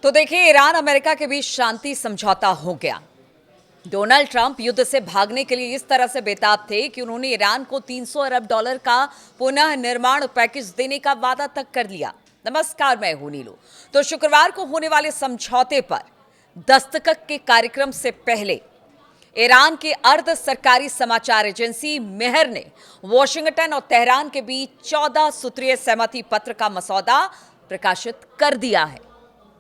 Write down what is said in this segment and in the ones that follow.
तो देखिए, Iran America के बीच शांति समझौता हो गया। डोनाल्ड ट्रंप युद्ध से भागने के लिए इस तरह से बेताब थे कि उन्होंने ईरान को 300 अरब डॉलर का पुनः निर्माण पैकेज देने का वादा तक कर लिया। नमस्कार, मैं हूं नीलू। तो शुक्रवार को होने वाले समझौते पर दस्तखत के कार्यक्रम से पहले ईरान की अर्ध सरकारी समाचार एजेंसी मेहर ने वॉशिंगटन और तेहरान के बीच 14 सूत्रीय सहमति पत्र का मसौदा प्रकाशित कर दिया है।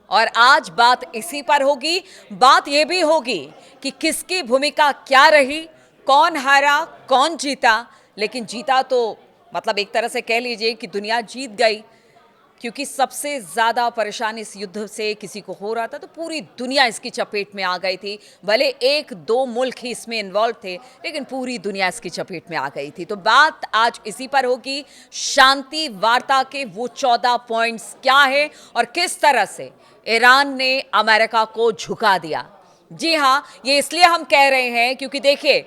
और आज बात इसी पर होगी। बात यह भी होगी कि किसकी भूमिका क्या रही, कौन हारा, कौन जीता। लेकिन जीता तो मतलब एक तरह से कह लीजिए कि दुनिया जीत गई, क्योंकि सबसे ज्यादा परेशानी इस युद्ध से किसी को हो रहा था तो पूरी दुनिया इसकी चपेट में आ गई थी। भले एक दो मुल्क ही इसमें इन्वॉल्व थे, लेकिन पूरी दुनिया इसकी चपेट में आ गई थी। तो बात आज इसी पर होगी, शांति वार्ता के वो 14 पॉइंट्स क्या है और किस तरह से ईरान ने अमेरिका को झुका दिया। जी हाँ, ये इसलिए हम कह रहे हैं क्योंकि देखिए,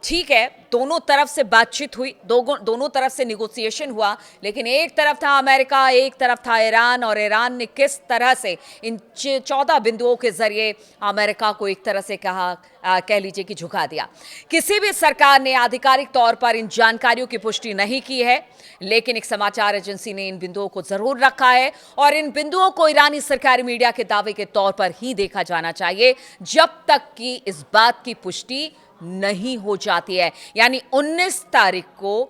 ठीक है, दोनों तरफ से बातचीत हुई, दोनों तरफ से निगोसिएशन हुआ, लेकिन एक तरफ था अमेरिका, एक तरफ था ईरान। और ईरान ने किस तरह से इन 14 बिंदुओं के जरिए अमेरिका को एक तरह से कह लीजिए कि झुका दिया। किसी भी सरकार ने आधिकारिक तौर पर इन जानकारियों की पुष्टि नहीं की है, लेकिन एक समाचार एजेंसी ने इन बिंदुओं को जरूर रखा है और इन बिंदुओं को ईरानी सरकारी मीडिया के दावे के तौर पर ही देखा जाना चाहिए जब तक कि इस बात की पुष्टि नहीं हो जाती है। यानी 19 तारीख को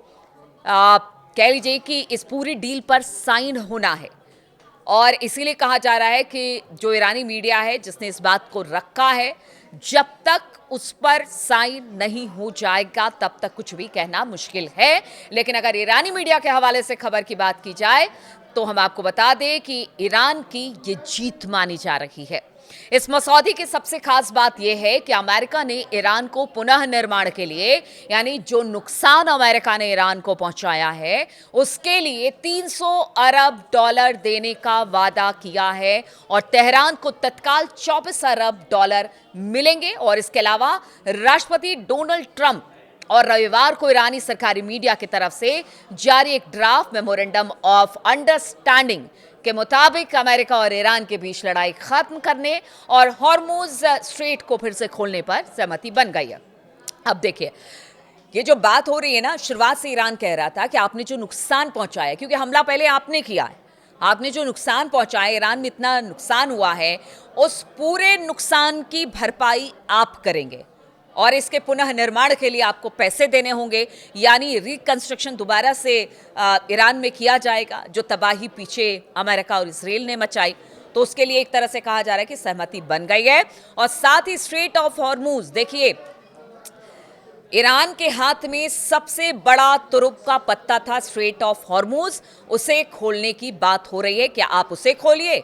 कह लीजिए कि इस पूरी डील पर साइन होना है। और इसीलिए कहा जा रहा है कि जो ईरानी मीडिया है जिसने इस बात को रखा है, जब तक उस पर साइन नहीं हो जाएगा तब तक कुछ भी कहना मुश्किल है। लेकिन अगर ईरानी मीडिया के हवाले से खबर की बात की जाए तो हम आपको बता दें कि ईरान की ये जीत मानी जा रही है। इस मसौदे की सबसे खास बात यह है कि अमेरिका ने ईरान को पुनः निर्माण के लिए, यानी जो नुकसान अमेरिका ने ईरान को पहुंचाया है, उसके लिए 300 अरब डॉलर देने का वादा किया है और तेहरान को तत्काल 24 अरब डॉलर मिलेंगे। और इसके अलावा राष्ट्रपति डोनाल्ड ट्रंप और रविवार को ईरानी सरकारी मीडिया की तरफ से जारी एक ड्राफ्ट मेमोरेंडम ऑफ अंडरस्टैंडिंग के मुताबिक अमेरिका और ईरान के बीच लड़ाई खत्म करने और हॉर्मुज स्ट्रेट को फिर से खोलने पर सहमति बन गई है। अब देखिए, ये जो बात हो रही है ना, शुरुआत से ईरान कह रहा था कि आपने जो नुकसान पहुंचाया, क्योंकि हमला पहले आपने किया है, आपने जो नुकसान पहुंचाया, ईरान में इतना नुकसान हुआ है, उस पूरे नुकसान की भरपाई आप करेंगे और इसके पुनः निर्माण के लिए आपको पैसे देने होंगे। यानी रिकंस्ट्रक्शन दोबारा से ईरान में किया जाएगा, जो तबाही पीछे अमेरिका और इजराइल ने मचाई। तो उसके लिए एक तरह से कहा जा रहा है कि सहमति बन गई है। और साथ ही स्ट्रेट ऑफ हॉर्मुज, देखिए, ईरान के हाथ में सबसे बड़ा तुरुप का पत्ता था स्ट्रेट ऑफ हॉर्मुज, उसे खोलने की बात हो रही है। क्या आप उसे खोलिए?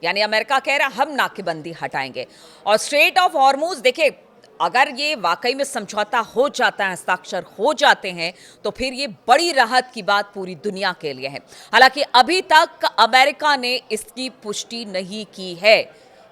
यानी अमेरिका कह रहा हम नाकेबंदी हटाएंगे। और स्ट्रेट ऑफ हॉर्मुज, देखिए, अगर ये वाकई में समझौता हो जाता है, हस्ताक्षर हो जाते हैं, तो फिर ये बड़ी राहत की बात पूरी दुनिया के लिए है। हालांकि अभी तक अमेरिका ने इसकी पुष्टि नहीं की है,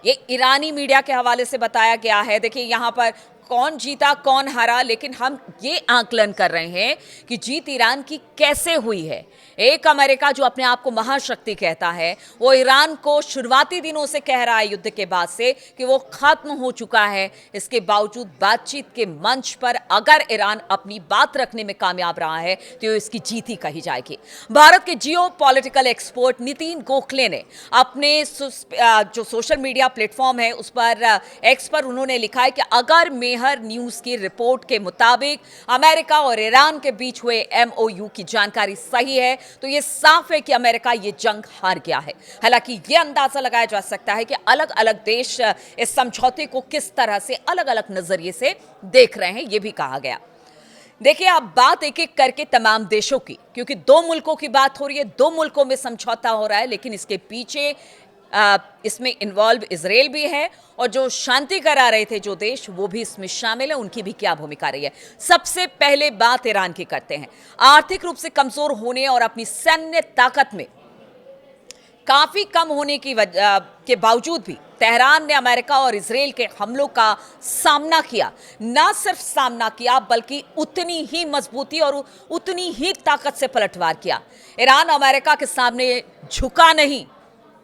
ये ईरानी मीडिया के हवाले से बताया गया है। देखिए, यहाँ पर कौन जीता कौन हारा, लेकिन हम ये आकलन कर रहे हैं कि जीत ईरान की कैसे हुई है। एक अमेरिका जो अपने आप को महाशक्ति कहता है, वो ईरान को शुरुआती दिनों से कह रहा है युद्ध के बाद से कि वो खत्म हो चुका है। इसके बावजूद बातचीत के मंच पर अगर ईरान अपनी बात रखने में कामयाब रहा है तो इसकी जीत ही कही जाएगी। भारत के जियो पॉलिटिकल एक्सपर्ट नितिन गोखले ने अपने जो सोशल मीडिया प्लेटफॉर्म है उस पर, एक्स पर, उन्होंने लिखा है कि अगर मेहर न्यूज की रिपोर्ट के मुताबिक अमेरिका और ईरान के बीच हुए एमओयू की जानकारी सही है तो ये साफ है कि अमेरिका ये जंग हार गया है। हालांकि ये अंदाजा लगाया जा सकता है कि अलग अलग देश इस समझौते को किस तरह से अलग अलग नजरिए से देख रहे हैं, ये भी कहा गया। देखिए, अब बात एक एक करके तमाम देशों की, क्योंकि दो मुल्कों की बात हो रही है, दो मुल्कों में समझौता हो रहा है, लेकिन इसके पीछे इसमें इन्वॉल्व इजराइल भी है और जो शांति करा रहे थे जो देश, वो भी इसमें शामिल है। उनकी भी क्या भूमिका रही है। सबसे पहले बात ईरान की करते हैं। आर्थिक रूप से कमजोर होने और अपनी सैन्य ताकत में काफी कम होने के बावजूद भी तेहरान ने अमेरिका और इजराइल के हमलों का सामना किया। ना सिर्फ सामना किया बल्कि उतनी ही मजबूती और उतनी ही ताकत से पलटवार किया। ईरान अमेरिका के सामने झुका नहीं,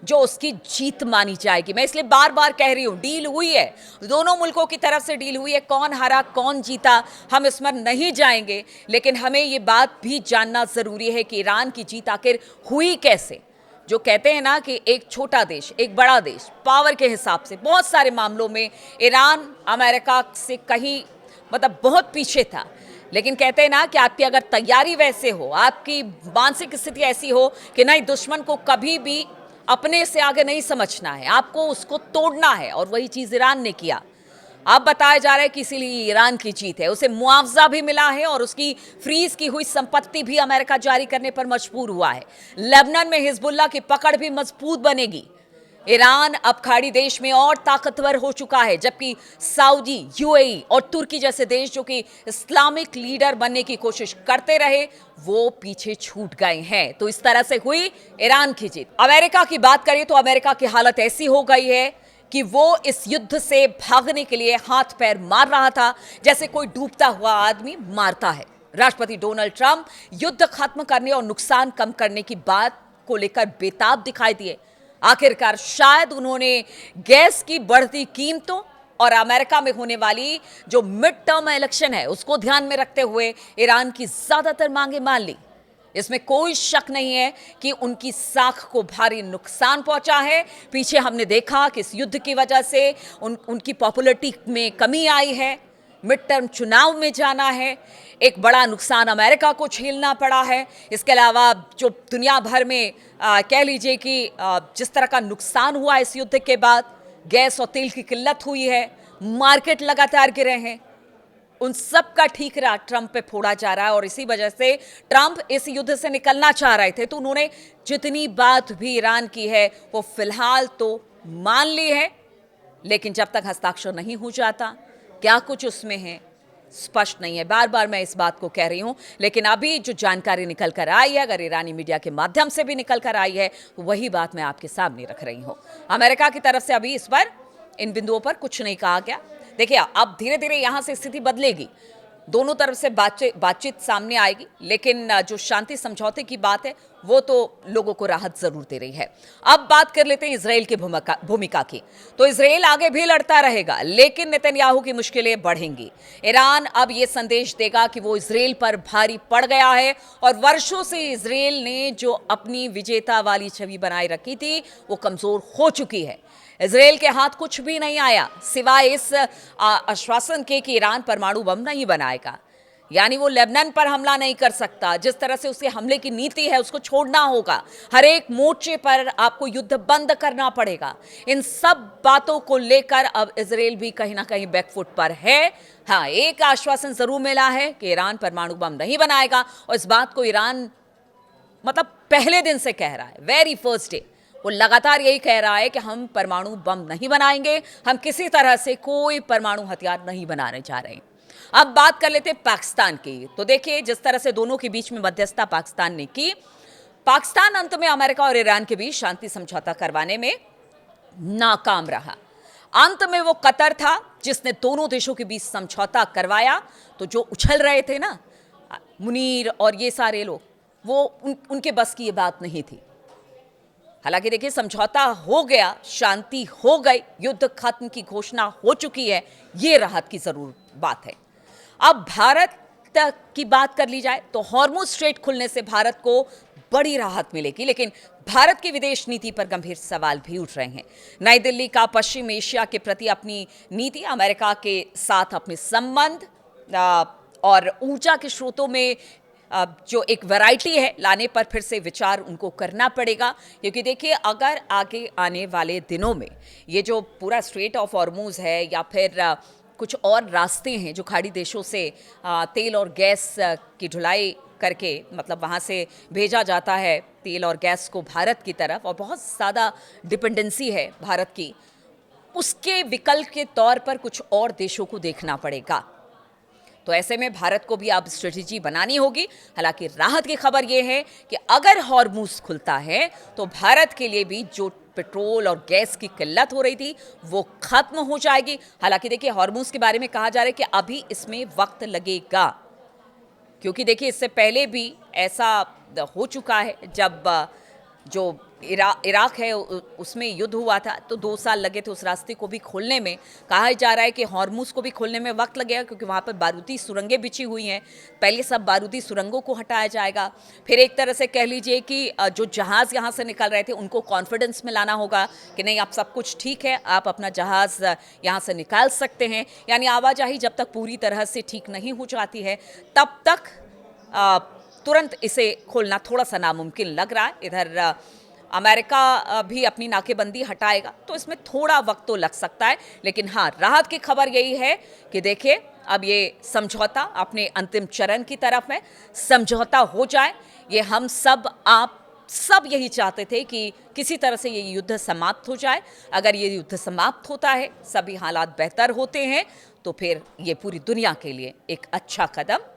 जो उसकी जीत मानी जाएगी। मैं इसलिए बार बार कह रही हूं, डील हुई है, दोनों मुल्कों की तरफ से डील हुई है। कौन हारा कौन जीता हम इसमें नहीं जाएंगे, लेकिन हमें ये बात भी जानना जरूरी है कि ईरान की जीत आखिर हुई कैसे। जो कहते हैं ना कि एक छोटा देश एक बड़ा देश, पावर के हिसाब से बहुत सारे मामलों में ईरान अमेरिका से कहीं मतलब बहुत पीछे था, लेकिन कहते हैं ना कि आपकी अगर तैयारी वैसे हो, आपकी मानसिक स्थिति ऐसी हो कि नहीं, दुश्मन को कभी भी अपने से आगे नहीं समझना है, आपको उसको तोड़ना है, और वही चीज ईरान ने किया। अब बताया जा रहा है कि इसीलिए ईरान की जीत है। उसे मुआवजा भी मिला है और उसकी फ्रीज की हुई संपत्ति भी अमेरिका जारी करने पर मजबूर हुआ है। लेबनान में हिजबुल्लाह की पकड़ भी मजबूत बनेगी। ईरान अब खाड़ी देश में और ताकतवर हो चुका है, जबकि सऊदी, यूएई और तुर्की जैसे देश जो कि इस्लामिक लीडर बनने की कोशिश करते रहे, वो पीछे छूट गए हैं। तो इस तरह से हुई ईरान की जीत। अमेरिका की बात करें तो अमेरिका की हालत ऐसी हो गई है कि वो इस युद्ध से भागने के लिए हाथ पैर मार रहा था, जैसे कोई डूबता हुआ आदमी मारता है। राष्ट्रपति डोनाल्ड ट्रंप युद्ध खत्म करने और नुकसान कम करने की बात को लेकर बेताब दिखाई दिए। आखिरकार शायद उन्होंने गैस की बढ़ती कीमतों और अमेरिका में होने वाली जो मिड टर्म इलेक्शन है उसको ध्यान में रखते हुए ईरान की ज्यादातर मांगे मान ली। इसमें कोई शक नहीं है कि उनकी साख को भारी नुकसान पहुंचा है। पीछे हमने देखा कि इस युद्ध की वजह से उनकी पॉपुलैरिटी में कमी आई है, मिड टर्म चुनाव में जाना है, एक बड़ा नुकसान अमेरिका को झेलना पड़ा है। इसके अलावा जो दुनिया भर में कह लीजिए कि जिस तरह का नुकसान हुआ इस युद्ध के बाद, गैस और तेल की किल्लत हुई है, मार्केट लगातार गिरे हैं, उन सब का ठीकरा ट्रंप पे फोड़ा जा रहा है। और इसी वजह से ट्रंप इस युद्ध से निकलना चाह रहे थे, तो उन्होंने जितनी बात भी ईरान की है वो फिलहाल तो मान ली है, लेकिन जब तक हस्ताक्षर नहीं हो जाता क्या कुछ उसमें है स्पष्ट नहीं है। बार बार मैं इस बात को कह रही हूं, लेकिन अभी जो जानकारी निकल कर आई है, अगर ईरानी मीडिया के माध्यम से भी निकल कर आई है, तो वही बात मैं आपके सामने रख रही हूं। अमेरिका की तरफ से अभी इस पर इन बिंदुओं पर कुछ नहीं कहा गया। देखिए, अब धीरे धीरे यहां से स्थिति बदलेगी, दोनों तरफ से बातचीत सामने आएगी, लेकिन जो शांति समझौते की बात है वो तो लोगों को राहत जरूर दे रही है। अब बात कर लेते हैं इजराइल की भूमिका की। तो इजराइल आगे भी लड़ता रहेगा, लेकिन नेतन्याहू की मुश्किलें बढ़ेंगी। ईरान अब ये संदेश देगा कि वो इजराइल पर भारी पड़ गया है, और वर्षों से इजराइल ने जो अपनी विजेता वाली छवि बनाए रखी थी वो कमजोर हो चुकी है। इजराइल के हाथ कुछ भी नहीं आया सिवाय इस आश्वासन के कि ईरान परमाणु बम नहीं बनाएगा, यानी वो लेबनान पर हमला नहीं कर सकता। जिस तरह से उसके हमले की नीति है उसको छोड़ना होगा, हर एक मोर्चे पर आपको युद्ध बंद करना पड़ेगा। इन सब बातों को लेकर अब इजराइल भी कहीं ना कहीं बैकफुट पर है। हाँ, एक आश्वासन जरूर मिला है कि ईरान परमाणु बम नहीं बनाएगा, और इस बात को ईरान मतलब पहले दिन से कह रहा है, वेरी फर्स्ट डे वो लगातार यही कह रहा है कि हम परमाणु बम नहीं बनाएंगे, हम किसी तरह से कोई परमाणु हथियार नहीं बनाने जा रहे हैं। अब बात कर लेते हैं पाकिस्तान की। तो देखिए, जिस तरह से दोनों के बीच में मध्यस्थता पाकिस्तान ने की, पाकिस्तान अंत में अमेरिका और ईरान के बीच शांति समझौता करवाने में नाकाम रहा। अंत में वो कतर था जिसने दोनों देशों के बीच समझौता करवाया। तो जो उछल रहे थे ना मुनीर और ये सारे लोग, वो उनके बस की ये बात नहीं थी। हालांकि देखिए, समझौता हो गया, शांति हो गई, युद्ध खत्म की घोषणा हो चुकी है, ये राहत की जरूर बात है। अब भारत की बात कर ली जाए तो हॉर्मुज स्ट्रेट खुलने से भारत को बड़ी राहत मिलेगी, लेकिन भारत की विदेश नीति पर गंभीर सवाल भी उठ रहे हैं। नई दिल्ली का पश्चिम एशिया के प्रति अपनी नीति, अमेरिका के साथ अपने संबंध और ऊर्जा के स्रोतों में जो एक वैरायटी है लाने पर फिर से विचार उनको करना पड़ेगा। क्योंकि देखिए, अगर आगे आने वाले दिनों में ये जो पूरा स्ट्रेट ऑफ हॉर्मुज है या फिर कुछ और रास्ते हैं जो खाड़ी देशों से तेल और गैस की ढुलाई करके, मतलब वहाँ से भेजा जाता है तेल और गैस को भारत की तरफ, और बहुत ज़्यादा डिपेंडेंसी है भारत की, उसके विकल्प के तौर पर कुछ और देशों को देखना पड़ेगा। तो ऐसे में भारत को भी अब स्ट्रेटेजी बनानी होगी। हालांकि राहत की खबर यह है कि अगर हॉर्मुज खुलता है तो भारत के लिए भी जो पेट्रोल और गैस की किल्लत हो रही थी वो खत्म हो जाएगी। हालांकि देखिए, हॉर्मुज के बारे में कहा जा रहा है कि अभी इसमें वक्त लगेगा, क्योंकि देखिए इससे पहले भी ऐसा हो चुका है जब जो इराक है उसमें युद्ध हुआ था तो 2 साल लगे थे उस रास्ते को भी खोलने में। कहा जा रहा है कि हॉर्मुज़ को भी खोलने में वक्त लगेगा क्योंकि वहाँ पर बारूदी सुरंगें बिछी हुई हैं। पहले सब बारूदी सुरंगों को हटाया जाएगा, फिर एक तरह से कह लीजिए कि जो जहाज़ यहाँ से निकल रहे थे उनको कॉन्फिडेंस में लाना होगा कि नहीं, आप सब कुछ ठीक है, आप अपना जहाज़ यहाँ से निकाल सकते हैं। यानी आवाजाही जब तक पूरी तरह से ठीक नहीं हो जाती है तब तक तुरंत इसे खोलना थोड़ा सा नामुमकिन लग रहा है। इधर अमेरिका भी अपनी नाकेबंदी हटाएगा तो इसमें थोड़ा वक्त तो लग सकता है, लेकिन हाँ, राहत की खबर यही है कि देखिए अब ये समझौता अपने अंतिम चरण की तरफ है। समझौता हो जाए, ये हम सब आप सब यही चाहते थे कि किसी तरह से ये युद्ध समाप्त हो जाए। अगर ये युद्ध समाप्त होता है, सभी हालात बेहतर होते हैं, तो फिर ये पूरी दुनिया के लिए एक अच्छा कदम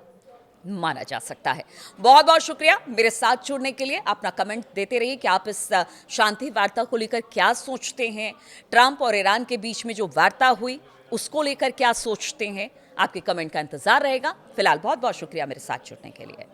माना जा सकता है। बहुत बहुत शुक्रिया मेरे साथ जुड़ने के लिए। अपना कमेंट देते रहिए कि आप इस शांति वार्ता को लेकर क्या सोचते हैं। ट्रंप और ईरान के बीच में जो वार्ता हुई उसको लेकर क्या सोचते हैं, आपके कमेंट का इंतजार रहेगा। फिलहाल बहुत बहुत शुक्रिया मेरे साथ जुड़ने के लिए।